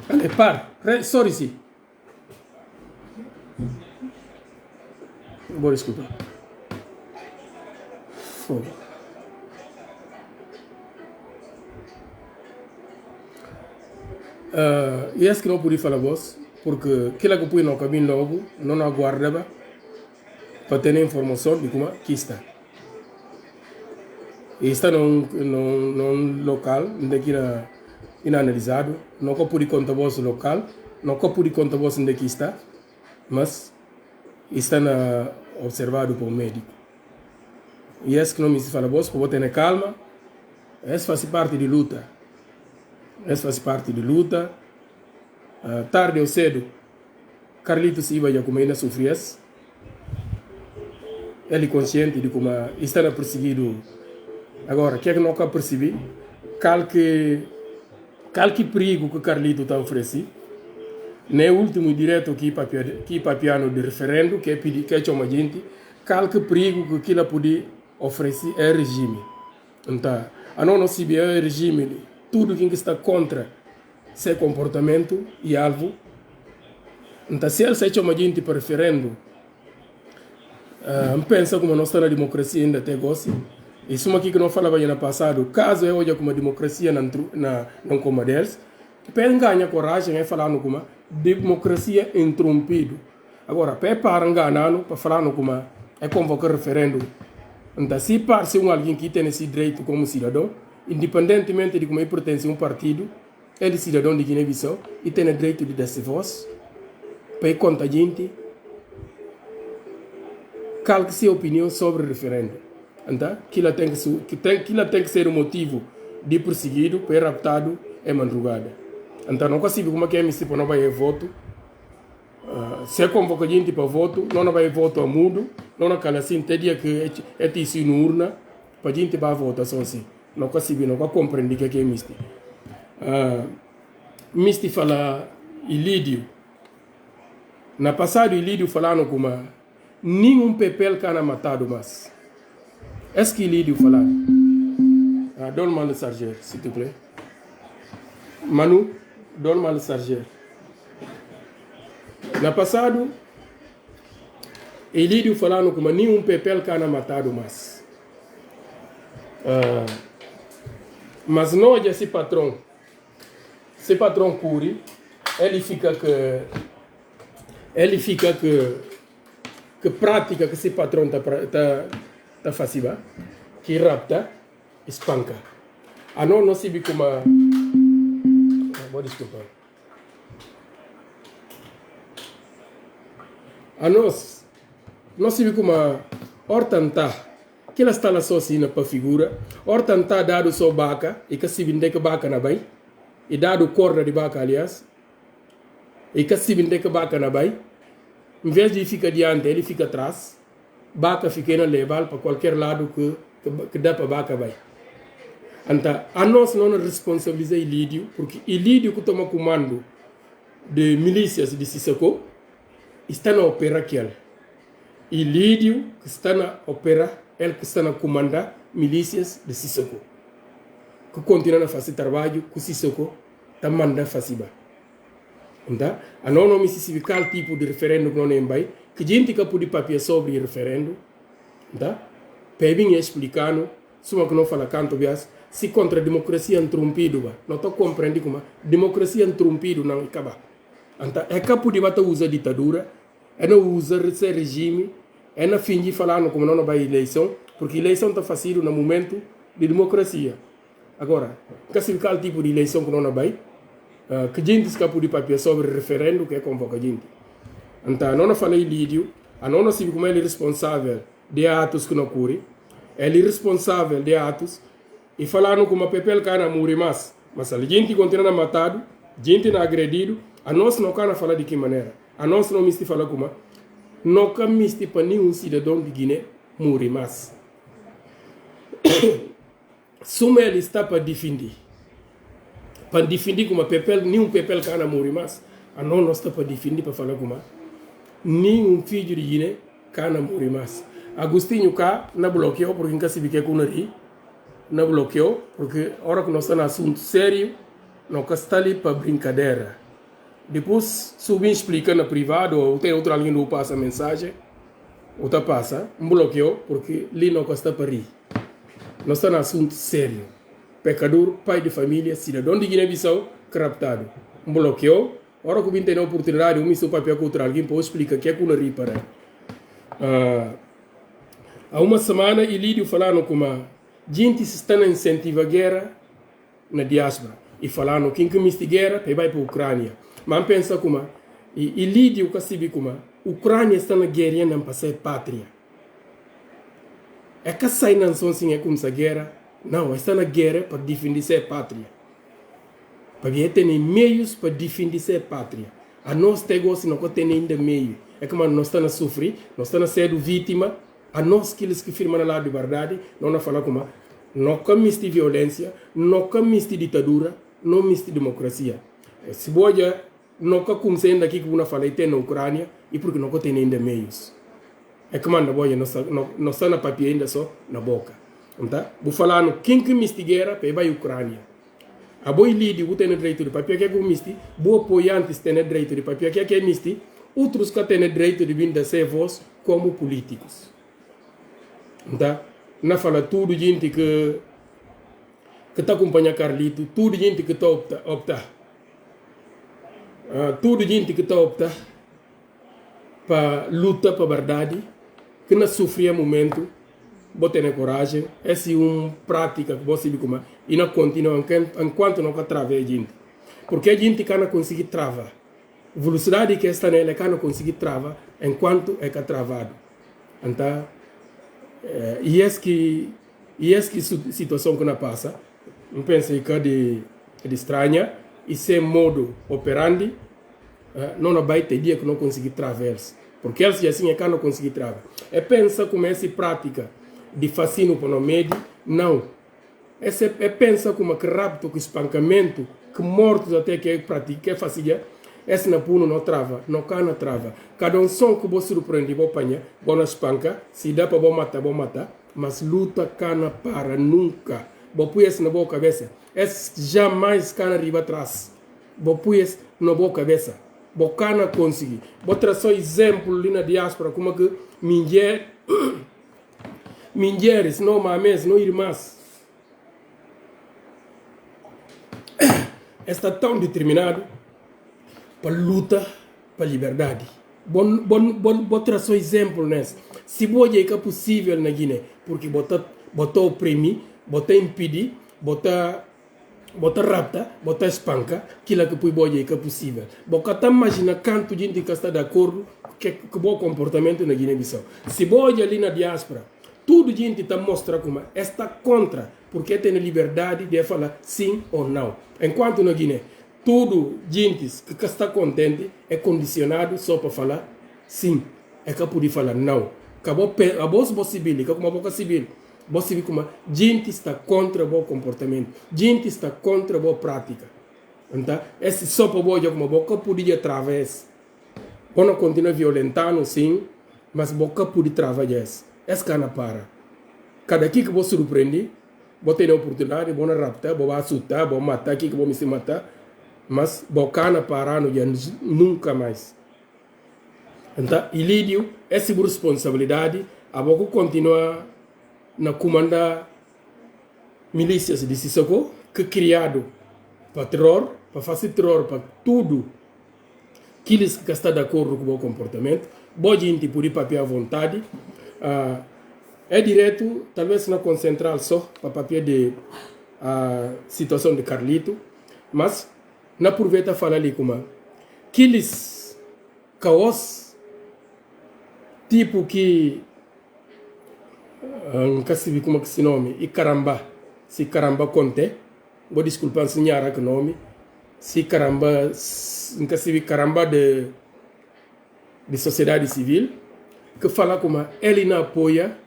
Allez, pars. Sors ici. Bon, desculpa. Fogo. E acho que não podia falar voz, porque aquilo que põe no caminho logo, não aguardava para ter informação de como que está. E está num local, onde é analisado, não pude contar voz local, não pude contar voz onde está, mas está observado por médico. E esse que não me fala voz, para ter calma, esse faz parte de luta. Esse faz parte de luta. Tarde ou cedo, Carlitos Iba já como ainda sofria. Ele consciente de como está perseguido. Agora, o que é que nunca percebi? Qualquer perigo que Carlitos está oferecendo. No último direto que para piano de referendo, que é chama gente, qualquer perigo que aquilo pode oferecer é regime. Então, a não se vê é regime, tudo que está contra seu comportamento e alvo. Então, se ele se chama gente para referendo, pensa como nós estamos na democracia ainda até gosta. Isso aqui que não falava no passado, caso eu olhe como a democracia não como deles, para ganhar coragem é falar como democracia interrompida. Agora, para enganar, para falar como é convocar referendo. Então, se parece alguém que tem esse direito como cidadão, independentemente de como ele pertence a um partido, ele é cidadão de Guiné-Bissau e tem o direito de dar voz para contar a gente qual que é a sua opinião sobre o referendo. Então, aquilo tem que ser o motivo de perseguido, para raptado e madrugada. Então, não consigo como é que é para não vai voto. Se convoca gente para voto, não vai voto a mudo, não aquela assim, até dia que é isso na urna, para a gente vai votar só assim. Não consigo, não compreender o que é misti. Misti fala Ilídio. Na passado, Ilídio falando como nenhum papel cana matado mais. Est-ce que Ilídio fala? Donne-moi le chargeur, s'il te plaît. Manu, donne-moi le chargeur. Na passado, Ilídio falando como nenhum papel cana matado mais. Mas não é esse patrão. Esse patrão curi, ele fica que prática que esse patrão tá fazendo, que rapta, espanca. A não se vê como vou desculpar. A nós se vê como hortantá, que ela está lá sozinha para figura, hortantá dado só vaca, e que se vende que vaca na bai, e dado corda de vaca, aliás, e que se vende que vaca na bai, em vez de ficar diante, ele fica atrás, vaca fica na levar para qualquer lado que dá para vaca vai. Então, a nós não responsabiliza Ilídio, porque Ilídio que toma comando de milícias de Sissoko, está na opera aquele. Ilídio que está na opera, ele que está na comandar milícias de Sissoko. Que continua a fazer trabalho que Sissoko está mandando fazer. Então, a não se qual tipo de referendo que não é bem, que gente que pode papel sobre o referendo, então, para vir explicando, só que não fala canto bias, se contra a democracia interrompida, não estou compreendendo como democracia interrompida não acaba. Então, é que pode bater usar ditadura, é não usar esse regime, é não fingir falando como não vai eleição, porque eleição está fazendo no momento de democracia. Agora, que se qual tipo de eleição que não vai, que gente escapou de papel sobre o referendo que é convoca a gente. Então, não falei Lídio, a não sei como ele é responsável de atos que não ocorrem, ele é responsável de atos, e falando como a papel que não morre mais, mas a gente continua matado, gente não agredido, a nós não can falar de que maneira, a nós não misti falar como, não can misti para nenhum cidadão de Guiné morrer mais. Suma ele está para defender como papel, nenhum papel que não morre mais, a não está para defender para falar como, nenhum filho de Guiné que não morre mais. Agostinho cá não bloqueou porque nunca se viu com ele, não bloqueou porque a hora que nós estamos no assunto sério, não está ali para brincadeira. Depois, subir explica na privado, ou tem outro alguém que passa a mensagem, ou tá passa, bloqueou, porque ali não custa para rir. Nós estamos num assunto sério. Pecador, pai de família, cidadão de Guiné-Bissau, craptado. Bloqueou. Ora que tem a oportunidade, um seu papel contra alguém para explicar o que é que não ri para. Há uma semana, Ilídio falaram como a gente está a incentivar a guerra na diáspora. E falaram que quem miste guerra, vai para a Ucrânia. Mas pensa como Ilídio que sabe como a Ucrânia está na guerra não para ser pátria. É que sai na assim é como essa guerra. Não, está na guerra para defender sua pátria. Para que tem meios para defender sua pátria. A nós temos não tem ainda meio. É como nós estamos a sofrer, nós estamos a ser vítima. A nós que eles que firmam lá de verdade, não a falar como não comiste violência, não comiste ditadura, não comiste democracia. Se boia não comece ainda aqui que uma fala tem na Ucrânia e porque não tem ainda meios. É que manda boia não está na papel ainda só na boca. Então, vou falar no quem que miste guerra para ir a Ucrânia. A boi líder tem direito de papel que é misti, boa apoiantes tem direito de papel que é misti, outros que têm direito de vir a ser voz como políticos. Então, não fala tudo gente que está acompanhando Carlito, tudo gente que está optar. Tudo gente que está optar para lutar para a verdade, que não sofria momento, botar na coragem, essa é uma prática que você como e não continua enquanto não através gente. Porque a gente não consegue travar. A velocidade que está nela não consegue travar enquanto é travado. Então, e essa que situação que não passa, eu penso que é de estranha, e sem modo operandi, não vai ter dia que não conseguir traverse. Porque eles assim é que não conseguir travar. É pensa como essa prática de fascínio para o médio, não. É pensa como que rapto, que espancamento, que mortos até que é prática, que é fácil, esse não puno não trava, não cana trava. Cada som que você surpreende, vou apanhar, vou espanca, se dá para vou matar, mas luta cana para nunca. Vou pôr esse na boa cabeça. Esse jamais cana arriba atrás. Vou pôr esse na boa cabeça. Vou cana conseguir. Vou trazer exemplo ali na diáspora, como que mulheres, não mames, não irmãs, está tão determinado para luta para a liberdade. Vou trazer exemplo nessa. Se você é possível na Guiné, porque botar oprimir, botar impedir, botar rapta, botar espanca, aquilo que você é possível. Você imagina quanto gente que está de acordo com o bom comportamento na Guiné-Bissau. Se você ali na diáspora, tudo gente está mostra como está contra, porque tem a liberdade de falar sim ou não. Enquanto na Guiné, tudo gente que está contente é condicionado só para falar sim. É que pode falar não. Acabou a voz possibilidade, como a boca civil. Você vê como gente está contra o bom comportamento, gente está contra a boa prática. Então, esse só para boa como a boca podia através. Não continua violentando sim, mas a boca pode trabalhar. Esse cara para. Cada aqui que você surpreende, vou ter a oportunidade, vou raptar, vou assustar, vou matar aqui que vou me se matar, mas vou cana parar no dia nunca mais. Então, Ilídio, essa responsabilidade, a boca continua na comandar milícias de Sissoko, que criado para terror, para fazer terror para tudo que eles que estão de acordo com o bom comportamento, boa gente por ir papel à vontade. É direto, talvez não concentrar só para papel de situação de Carlito, mas não aproveita falar ali como aqueles caos, tipo que nunca se viu como que se nome, e caramba, se caramba conte, vou desculpar ensinar que nome, se caramba, nunca se viu caramba de sociedade civil, que fala como ele não apoia,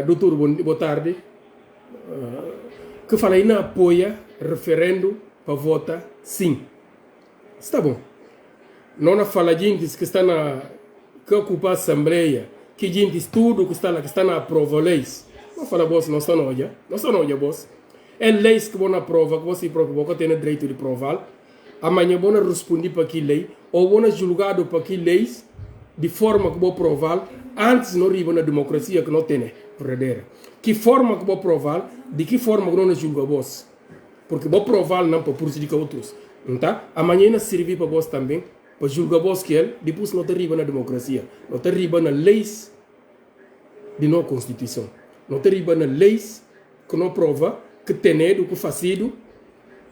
doutor, boa tarde, que fala ele não apoia referendo para votar sim. Está bom. Não fala gente que está que ocupa a Assembleia, que gente tudo que está lá, que está na prova leis. Não fala, boss, não está na olha, boss. É leis que vão na prova, que você próprio tem o direito de provar, amanhã vou responder para que lei, ou vou julgado para que leis, de forma que vou provar, antes não riba na democracia que não tem, verdadeira. Que forma que vou provar, de que forma que não julga vós. Porque vou provar não para prejudicar outros. Então, amanhã não serve para vós também, para julgar vós que ele, depois não tem riba na democracia, não tem riba na leis de nossa Constituição. Não tem riba na leis que não prova que tem do que fazido,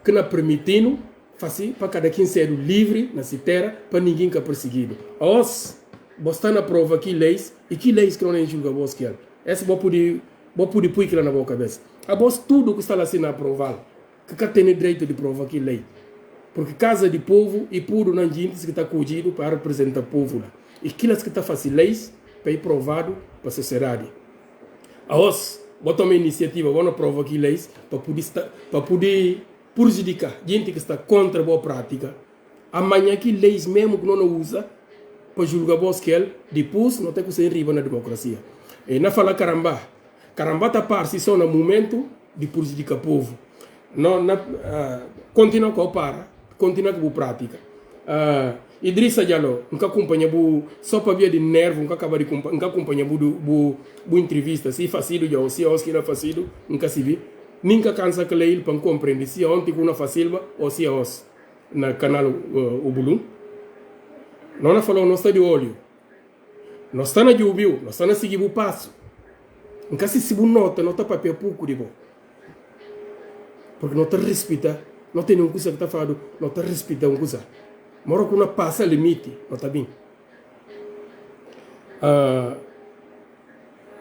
que não permitindo fazer para cada quem ser livre na terra, para ninguém que é perseguido. Os você na prova que leis e que leis que não é julga vós que ele. Essa vou poder pôr aquilo na boa cabeça. A vós tudo que está lá sendo aprovado, que tem direito de provar que lei. Porque casa de povo e puro não gente que está cogido para representar o povo lá. E aquelas que está fazendo leis para ir provado para a sociedade. A os botam uma iniciativa, vão provar que leis para poder prejudicar gente que está contra a boa prática. Amanhã que leis mesmo que não usa para julgar vós que ele, depois não tem que ser riba na democracia. E não fala caramba está parte só no momento de prejudicar o povo. Continua com a para, continua com a prática. Idrissa Diallo, nunca acompanha só para via de nervo, nunca acompanha a entrevista, se facido já, se é que não facido, nunca se viu. Nunca cansa que ele para compreender se é ontem que não facilba ou se é os no canal o Bulum. Não falou, não está de olho. Não está na jubio, não está na seguir o passo. Nunca se nota, não está papel pouco de bom. Porque não te respeita, não tem nenhuma coisa que está falando, não te respeita uma coisa. Mora que não passa limite, não está bem.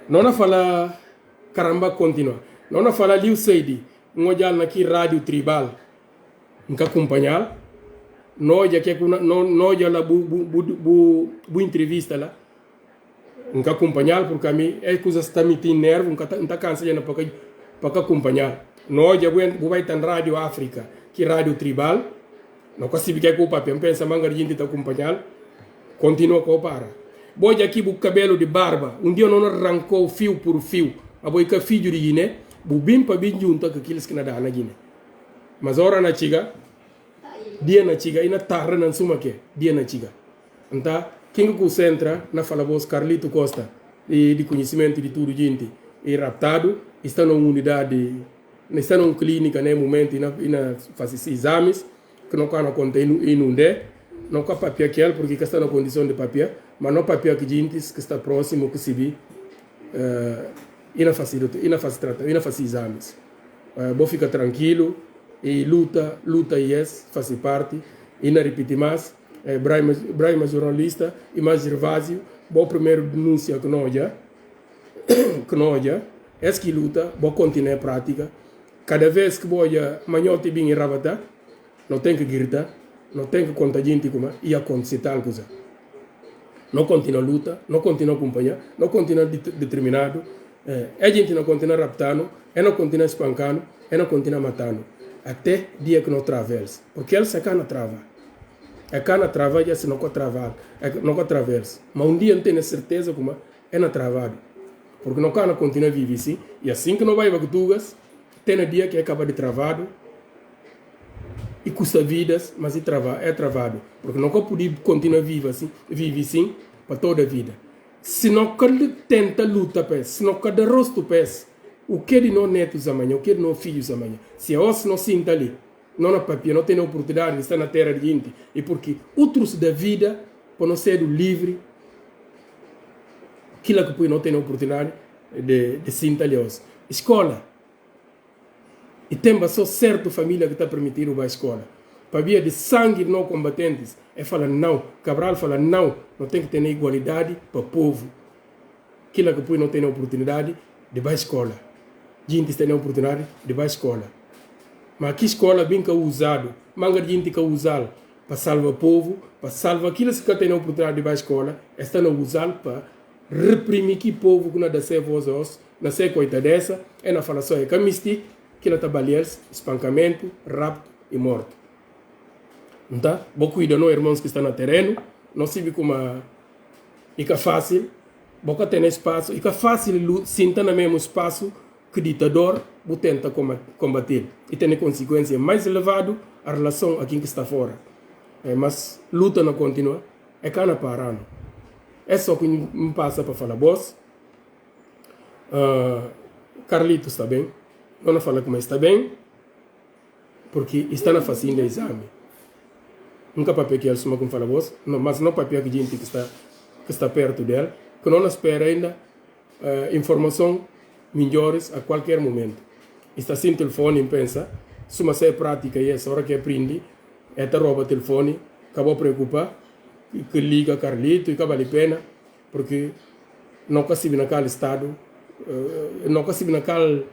Não fala caramba continua. Não fala Liu Seidi, um olhar aqui rádio tribal, nunca acompanhar. Não já que não já lá bu entrevista lá, nunca acompanhar porque a mim é coisa está me tem nervo, nunca está cansado para acompanhar. Nós já vai estar na rádio África, que rádio tribal, não consigo que é com o papel, pensa manga de gente está acompanhando, continua com o para. Boi aqui o cabelo de barba, dia não arrancou fio por fio, a boi que filho de Guiné, o bim para bem junto com aqueles que nadam na Guiné. Mas ora na chiga, dia na chiga, e na tarra não suma que, dia na chiga. Então, quem concentra na fala voz Carlito Costa, de conhecimento de tudo gente, e raptado, está numa unidade, está numa clínica, no momento, e faz exames, que não can contém inundé, não com papel que ele, porque está na condição de papel, mas não papel que gente que está próximo, que se vê, e não faz exames. Vou ficar tranquilo, e luta faz parte, e não repete mais. Brahma jornalista e mais Gervásio, bom primeiro denúncia que nós já, essa que luta, vou continuar a prática. Cada vez que vou amanhã te bem em Rabatá, não tem que gritar, não tem que contar gente como ia acontecer tal coisa. Não continua a luta, não continua a acompanhar, não continua determinado, a gente não continua raptando, não continua espancando, não continua matando, até dia que não atravessa, porque ele se cana trava. A cana trava já se não atravessa, mas dia não tem certeza como é na travado, porque não cana continua a viver assim, e assim que não vai para Tugas, tem um dia que acaba de travado, e custa vidas, mas é travado, porque não pode continuar vive assim, para toda a vida. Se não tenta luta, se não cada rosto pés, o que de não netos amanhã, o que de não filhos amanhã, se os não sinta ali, não há papel, não tem a oportunidade de estar na terra de gente, e porque outros da vida, para não ser livre, aquilo que não tem a oportunidade de sentar ali. Escola. E tem só certa família que está permitindo ir à escola. Para via de sangue não combatentes, fala não. Cabral fala não tem que ter igualdade para o povo. Aquilo que não tem a oportunidade de ir à escola. Gente tem a oportunidade de ir à escola. Mas que escola bem que é usado, manga de gente que é usado para salvar o povo, para salvar aqueles que têm a oportunidade de ir à escola, estão a usar para reprimir que povo que não dá ser voz, não sei coisa dessa, na fala só é camistic, que ela trabalha espancamento, rapto e morte. Então, vou cuidar dos irmãos que estão no terreno, não se vê como é fácil, vou ter espaço, é fácil sentar no mesmo espaço que o ditador vou tentar combater. E tem consequência mais elevada a relação a quem que está fora. Mas luta não continua, é cana parando. É só que me passa para falar, boss. Carlito está bem, não fala como está bem, porque está na fazenda do exame. Nunca papel que ele suma como fala, boss, mas não papel que gente que está perto dele, que não espera ainda informação melhores a qualquer momento. Está sem telefone e pensa, suma se é prática e essa hora que aprende, esta rouba telefone, acabou preocupar, que liga Carlito e acaba a pena, porque não consigo naquele estado, não consigo naquele,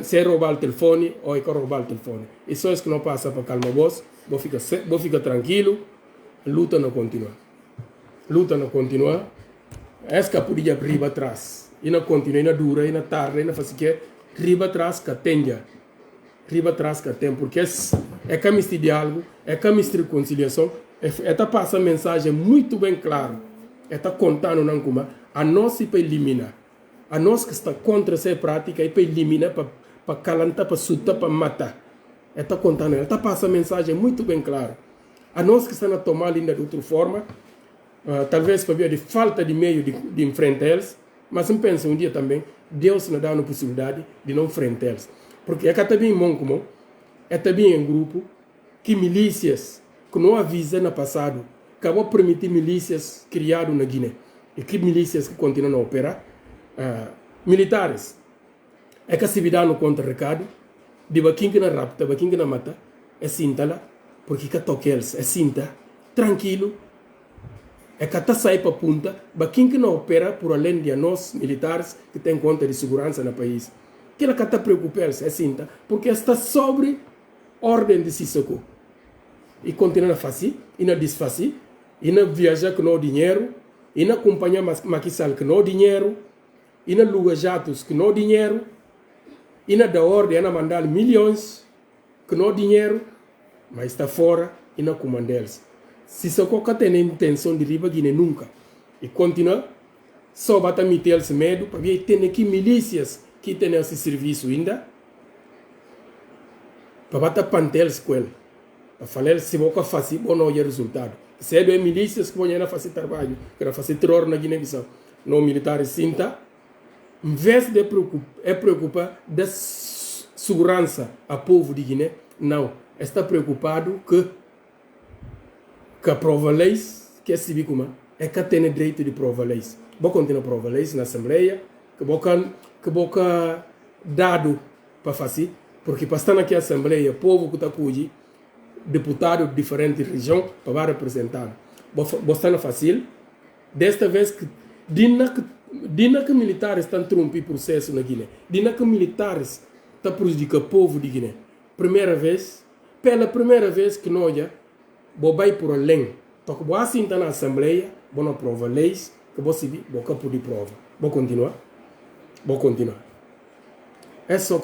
se roubar o telefone ou é roubar o telefone. Isso é que não passa para calma voz, vou ficar tranquilo, luta não continua. Luta não continua, essa podia riba atrás, e não continua, e não dura, e não tarda, e não faz o que, riba atrás que tenha. Riba atrás que tem, porque é caminho de diálogo, é caminho de reconciliação, está passando mensagem muito bem claro, está contando não como a nós para eliminar, a nós que está contra essa prática e para eliminar, para calantar, para sutar, para matar, está contando, está passando mensagem muito bem claro, a nós que está a tomar ainda de outra forma, talvez para ver de falta de meio de enfrentar eles, mas eu penso um dia também, Deus nos dá uma possibilidade de não enfrentar eles. Porque é que também como é também um grupo que milícias que não avisa no passado acabou de permitir milícias criadas na Guiné e que milícias que continuam a operar militares é que se dá no contra-recado de quem que não rapta, quem que não mata é cinta lá porque que toca eles é cinta tranquilo é que está sair para a punta quem que não opera por além de nós militares que têm conta de segurança no país. Que ela está preocupada, é cinta, porque está sobre ordem de Sissoko. E continua a fazer, e não desfazer, e não viajar com o dinheiro, e não acompanhar maquisal com o dinheiro, e não lugar jatos com o dinheiro, e não dar ordem, e não mandar milhões com o dinheiro, mas está fora e não comanda eles. Sissoko não tem intenção de riba Guiné nunca. E continua, só vai meter eles medo, para ver que tem aqui milícias que tem esse serviço ainda, para bater panteles com ele, para falar se vou fazer ou não é resultado. Se é de milícias que vão fazer trabalho, que vão fazer terror na Guiné-Bissau, não militares sinta, em vez de preocupar da segurança ao povo de Guiné, não, está preocupado que aprova leis, que é civil como é que tem direito de provar leis. Vou continuar a provar leis na Assembleia, que vou dado para fazer, porque para estar aqui na Assembleia, o povo que está aqui, deputado de diferentes regiões, para representar. Vou estar fácil. Desta vez, dina que militares estão interrompendo o processo na Guiné, dina que militares estão prejudicando o povo de Guiné. Pela primeira vez que nós vou por além. Então, vou assim estar na Assembleia, vou não aprovar leis, que vou seguir, vou poder prova. Vou continuar. É só